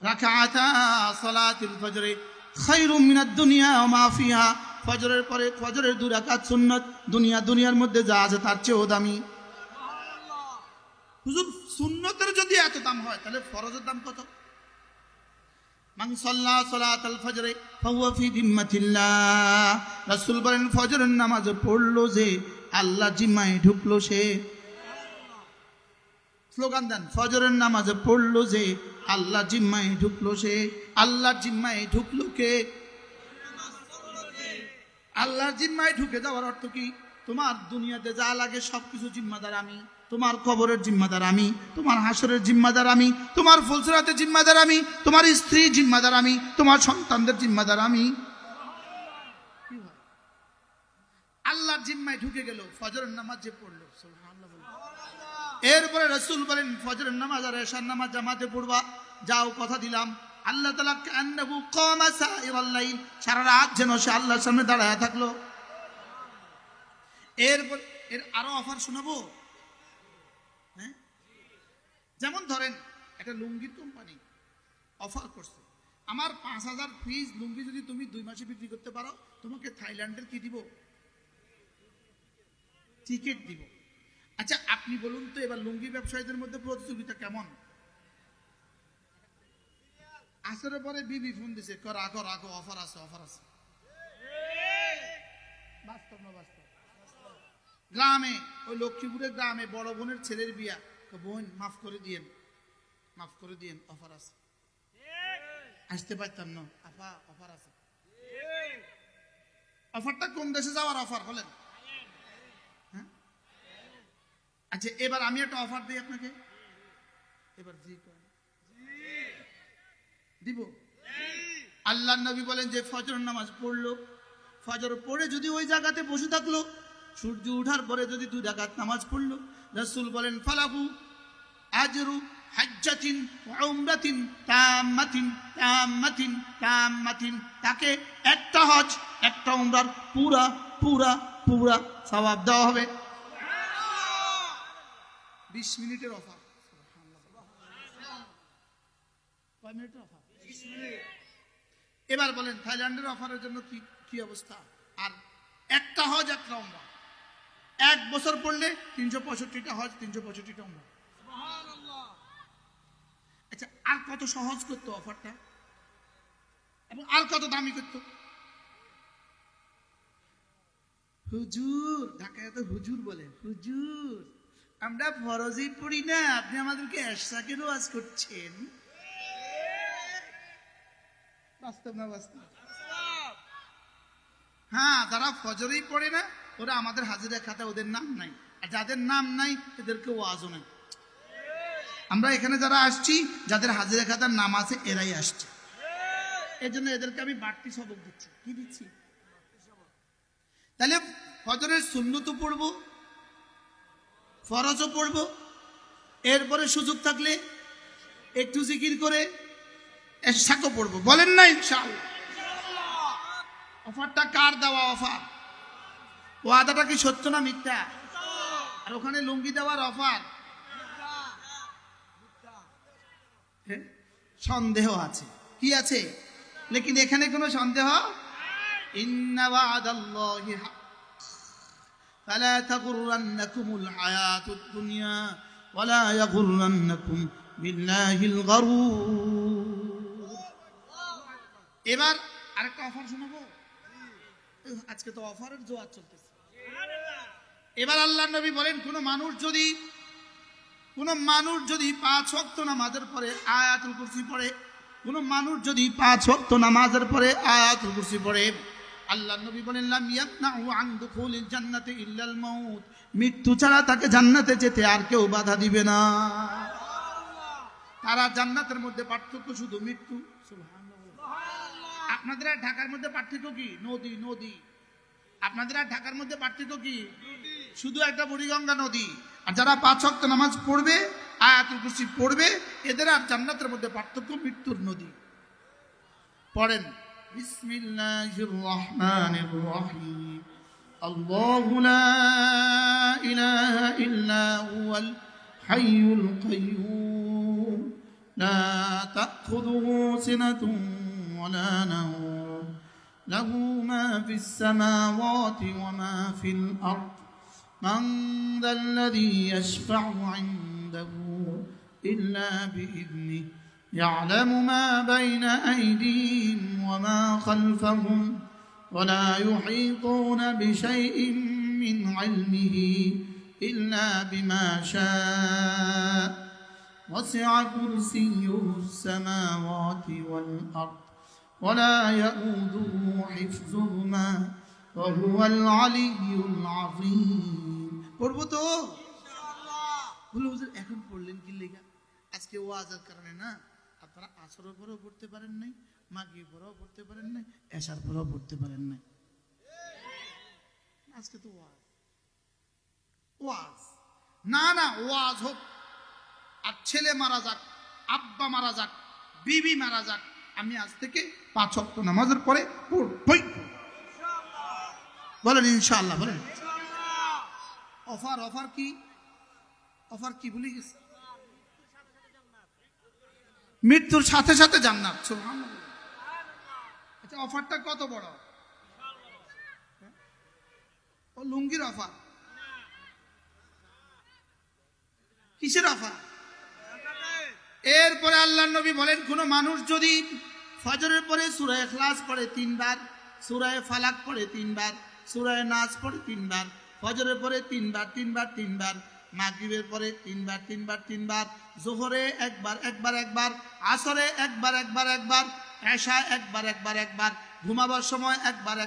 রাকাআতা সালাতুল ফজর খায়রুম মিনাদ দুনিয়া ওয়া মা ফিহা। ফজরের পরে ফজরের 2 রাকাত সুন্নাত, দুনিয়ার মধ্যে যা আছে তার চেয়েও দামি। হুজুর সুন্নতের যদি এত দাম হয় তাহলে ফরজের দাম কত? মান সাল্লা সালাতাল ফজর ফাহুয়া ফি জিম্মাতিল্লাহ। রাসূল বলেন ফজরের নামাজ পড়লো যে আল্লাহ জিম্মায় ঢুকলো সে। স্লোগান দেন, ফজরের নামাজ পড়লো যে আল্লাহ জিম্মায় ঢুকলো সে। আল্লাহর জিম্মায় ঢুকলো কে? আল্লাহর জিম্মায় ঢুকে যাওয়ার অর্থ কি? তোমার দুনিয়াতে যা লাগে সবকিছু জিম্মাদার আমি, তোমার কবরের জিম্মাদার আমি, তোমার হাসরের জিম্মাদার আমি, তোমার ফুলসরাতের জিম্মাদার আমি, তোমার স্ত্রী জিম্মাদার আমি, তোমার সন্তানদের জিম্মাদার আমি। আল্লাহর জিম্মায় ঢুকে গেল ফজরের নামাজ যে পড়লো। এরপরে রাসূল বলেন ফজরের নামাজ আর এশার নামাজ জামাতে পড়বা। যাও কথা দিলাম আল্লাহ তাআলা কান্নাহু কামা সাইরাল লাইল, সারা রাত যেন সে আল্লাহর সামনে দাঁড়ায় থাকলো। এরপর এর আরো অফার শোনাবো। হ্যাঁ, যেমন ধরেন একটা লুঙ্গির কোম্পানি অফার করছে, আমার 5000 পিস লুঙ্গি যদি তুমি 2 মাসে বিক্রি করতে পারো তোমাকে থাইল্যান্ডের কি দিব? টিকিট দিব। আচ্ছা আপনি বলুন তো এবার লুঙ্গি ব্যবসায়ীদের মধ্যে প্রতিযোগিতা কেমন? আসরের পরে বিবি ফোন দিছে, রাখো রাখো, অফার আছে, অফার আছে। বাস্তব না বাস্তব? গ্রামে ওই লক্ষ্মীপুরের গ্রামে বড় বোনের ছেলের বিয়া, বোন মাফ করে দিয়েন, মাফ করে দিয়েন, অফার আছে। আসতে পারতাম না আপা, অফার আছে। অফারটা কোন দেশে যাওয়ার অফার বলেন? হ্যাঁ, আচ্ছা এবার আমি একটা অফার দিই আপনাকে, এবার জি দিব। আল্লাহর নবী বলেন যে ফজর নামাজ পড়লো, ফজর পড়ে যদি ওই জায়গাতে বসে থাকলো, সূর্য ওঠার পরে যদি 2 রাকাত নামাজ পড়লো, রাসূল বলেন ফালাহু আজরু হাজ্জাতিন ওয়া উমরাতিন তাম্মাতিন তাম্মাতিন তাম্মাতিন, তাকে একটা হজ একটা উমরার পুরা পুরা পুরা সওয়াব দেওয়া হবে। 20 মিনিটের অফার। কয় মিনিটের অফার? 20 মিনিট। এবার বলেন থাইল্যান্ডের অফারের জন্য কি কি অবস্থা? আর একটা হজ একটা উমরা, 1 বছর পড়লে 365টা হজ 365টা উমরা। সুবহানাল্লাহ। আচ্ছা আর কত সহজ করতো অফারটা এবং আর কত দামি করতো? হুজুর, ঢাকায় তো হুজুর বলে, হুজুর আমরা ফরজই পড়ি না, আপনি আমাদেরকে এশাকের ওয়াজ করছেন। বাস্তব না বাস্তব? হ্যাঁ, যারা ফজরই পড়ে না ওরা আমাদের হাজিরা খাতা, ওদের নাম নাই। আর যাদের নাম নাই এদেরকে ওয়াজও নাই। আমরা এখানে যারা আসছি যাদের হাজিরা খাতার নাম আছে এরাই আসছে, এই জন্য এদেরকে আমি বাড়তি সবক দিচ্ছি। কি দিচ্ছি? তাহলে ফজরের সুন্নতও পড়বো, ফরজও পড়বো, এরপরে সুযোগ থাকলে একটু জিকির করে এশাকও পড়বো। বলেন না ইনশাআল্লাহ? অফারটা কার দেওয়া অফার? ওয়াদাটা কি সত্য না মিথ্যা? আর ওখানে লুঙ্গি দেওয়ার অফার সন্দেহ আছে। কি আছে? লেকিন এখানে কোনো সন্দেহ ইন্না ওয়াদাল্লাহি হক ফালা তাগুররান্নাকুমুল হায়াতুদ দুনিয়া ওয়ালা ইয়াগুররান্নাকুম বিল্লাহিল গারুর। এবার আরেকটা অফার শোনাবো। আজকে তো অফারের জোয়ার চলতেছে। এবার আল্লাহর নবী বলেন কোন মানুষ যদি 5 ওয়াক্ত নামাজের পরে আয়াতুল কুরসি পড়ে, কোন মানুষ যদি 5 ওয়াক্ত নামাজের পরে আয়াতুল কুরসি পড়ে, আল্লাহর নবী বলেন লাম ইয়ামনাহু আন দুখুলিল জান্নাতি ইল্লাল মাউত, মৃত্যু ছাড়া তাকে জান্নাতে যেতে আর কেউ বাধা দিবে না। তারা জান্নাতের মধ্যে পার্থক্য শুধু মৃত্যু। আপনাদের আর ঢাকার মধ্যে পার্থক্য কি? নদী নদী। আপনাদের আর ঢাকার মধ্যে পার্থক্য কি? শুধু একটা বুড়িগঙ্গা নদী। আর যারা 5 ওয়াক্ত নামাজ পড়বে আয়াতুল কুরসি পড়বে এদের আর জান্নাতের মধ্যে পার্থক্য মৃত্যুর নদী। পড়েন বিসমিল্লাহির রহমানির রহিম আল্লাহু লা ইলাহা ইল্লা হুয়াল হাইয়ুল কাইয়্যুম لا تأخذه سنة ولا نوم له ما في السماوات وما في الأرض من ذا الذي يشفع عنده إلا بإذنه يعلم ما بين أيديهم وما خلفهم ولا يحيطون بشيء من علمه إلا بما شاء وسع كرسيه السماوات والأرض ولا يؤوده حفظهما وهو العلي العظيم পড়বো তো ইনশাআল্লাহ বলে হুজুর এখন পড়লেন কি লেখা আজকে ওয়াজের কারণে না আপনারা আসরের পরেও পড়তে পারেন নাই মাগরিবের পরেও পড়তে পারেন নাই এশার পরেও পড়তে পারেন নাই আজকে তো ওয়াজ না না ওয়াজ হোক আর ছেলে মারা যাক আব্বা মারা যাক বিবি মারা যাক আমি আজ থেকে 5 ওয়াক্ত নামাজের পরে পড়বই ইনশাআল্লাহ বলেন ইনশাআল্লাহ বলেন ইনশাআল্লাহ অফার কি ভুলে গেছি মৃত্যুর সাথে সাথে জান্নাত সুবহানাল্লাহ আচ্ছা অফারটা কত বড় ও লুঙ্গির অফার কিসের অফার এরপরে আল্লাহর নবী বলেন কোন মানুষ যদি ফজরের পরে সূরা ইখলাস পড়ে 3 বার সূরা ফালাক পড়ে 3 বার সূরা নাস পড়ে 3 বার ফজরের পরে 3 বার 3 বার 3 বার মাগরিবের পরে 3 বার 3 বার 3 বার যোহরে একবার আসরে একবার এশা একবার ঘুমাবার সময় একবার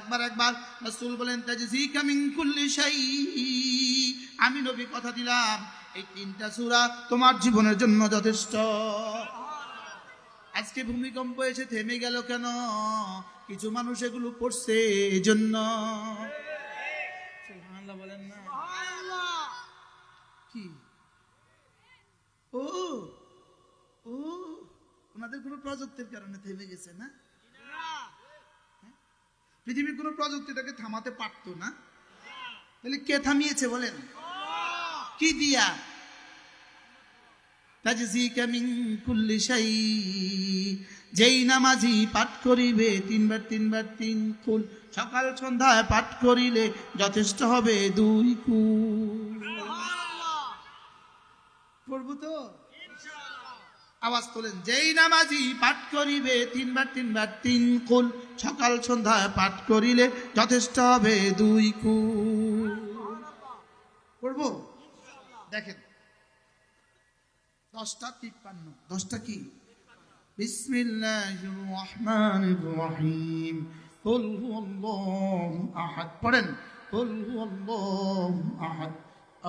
রাসূল বলেন তাজজিকা মিন কুল্লি শাই আমি নবী কথা দিলাম এই 3টা সূরা তোমার জীবনের জন্য যথেষ্ট আজকে ভূমিকম্প এসে থেমে গেল কেন কিছু মানুষ এগুলো পড়ছে এজন্য সুবহানাল্লাহ বলেন না সুবহানাল্লাহ কি ও ওনাদের কোনো প্রযুক্তির কারণে থেমে গেছে না পৃথিবীর কোনো প্রযুক্তিটাকে থামাতে পারতো না তাহলে কে থামিয়েছে বলেন কি দিয়া তাজজিকা মিন কুল্লি শাই যেই নামাজি পাঠ করিবে 3 বার 3 কুল সকাল সন্ধ্যায় পাঠ করিলে যথেষ্ট হবে 2 কুল সুবহানাল্লাহ পড়বো তো ইনশাআল্লাহ আওয়াজ তোলেন যেই নামাজি পাঠ করিবে 3 বার 3 কুল সকাল সন্ধ্যায় পাঠ করিলে যথেষ্ট হবে 2 কুল সুবহানাল্লাহ পড়বো ইনশাআল্লাহ দেখেন 10টা 53 10টা কি বিসমিল্লাহির রহমানির রহিম কুল হুয়াল্লাহু আহাদ পড়েন কুল হুয়াল্লাহু আহাদ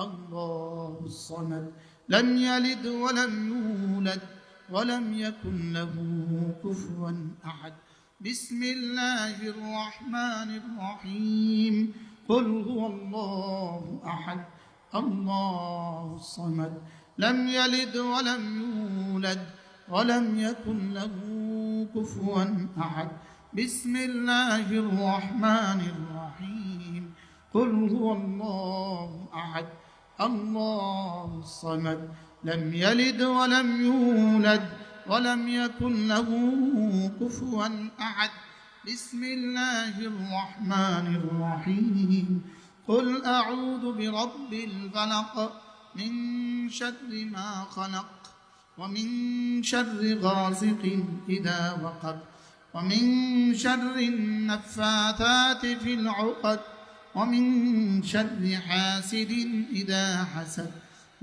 আল্লাহুস সামাদ লাম ইয়ালিদ ওয়া লাম ইউলাদ ওয়া লাম ইয়াকুন লাহু কুফুয়ান আহাদ বিসমিল্লাহির রহমানির রহিম কুল হুয়াল্লাহু আহাদ আল্লাহুস সামাদ لم يلد ولم يولد ولم يكن له كفوا أحد بسم الله الرحمن الرحيم قل هو الله أحد الله الصمد لم يلد ولم يولد ولم يكن له كفوا أحد بسم الله الرحمن الرحيم قل أعوذ برب الفلق من شر ما خلق ومن شر غاسق إذا وقب ومن شر النفاثات في العقد ومن شر حاسد إذا حسد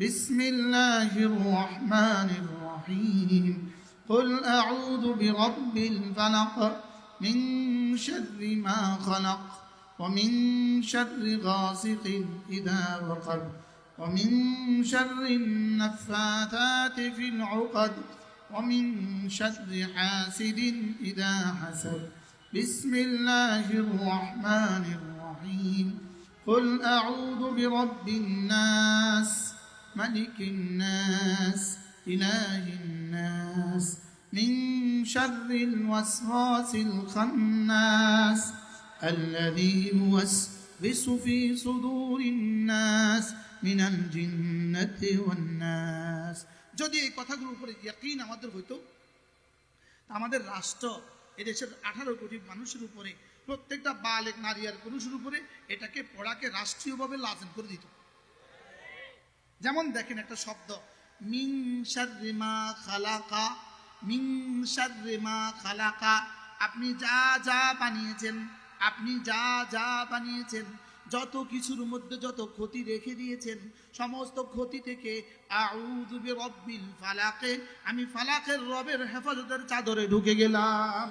بسم الله الرحمن الرحيم قل أعوذ برب الفلق من شر ما خلق ومن شر غاسق إذا وقب ومن شر النفاثات في العقد ومن شر حاسد إذا حسد بسم الله الرحمن الرحيم قل أعوذ برب الناس ملك الناس إله الناس من شر الوسواس الخناس الذي يوسوس في صدور الناس من الجنة والناس যদি এই কথাগুলোর উপরে ইয়াকিন আমাদের হইতো, আমাদের রাষ্ট্র এদেশের 18 কোটি মানুষের উপরে, প্রত্যেকটা বালেক নারী আর পুরুষের উপরে এটাকে পড়াকে রাষ্ট্রীয়ভাবে লাজিম করে দিত। যেমন দেখেন একটা শব্দ, মিন শাররি মা খালাকা, মিন শাররি মা খালাকা, আপনি যা যা বানিয়েছেন, আপনি যা যা বানিয়েছেন, যত কিছুর মধ্যে যত ক্ষতি রেখে দিয়েছেন, সমস্ত ক্ষতি থেকে আউযু বিরাব্বিল ফালাকে, আমি ফালাকের রবের হেফাজতের চাদরে ঢুকে গেলাম।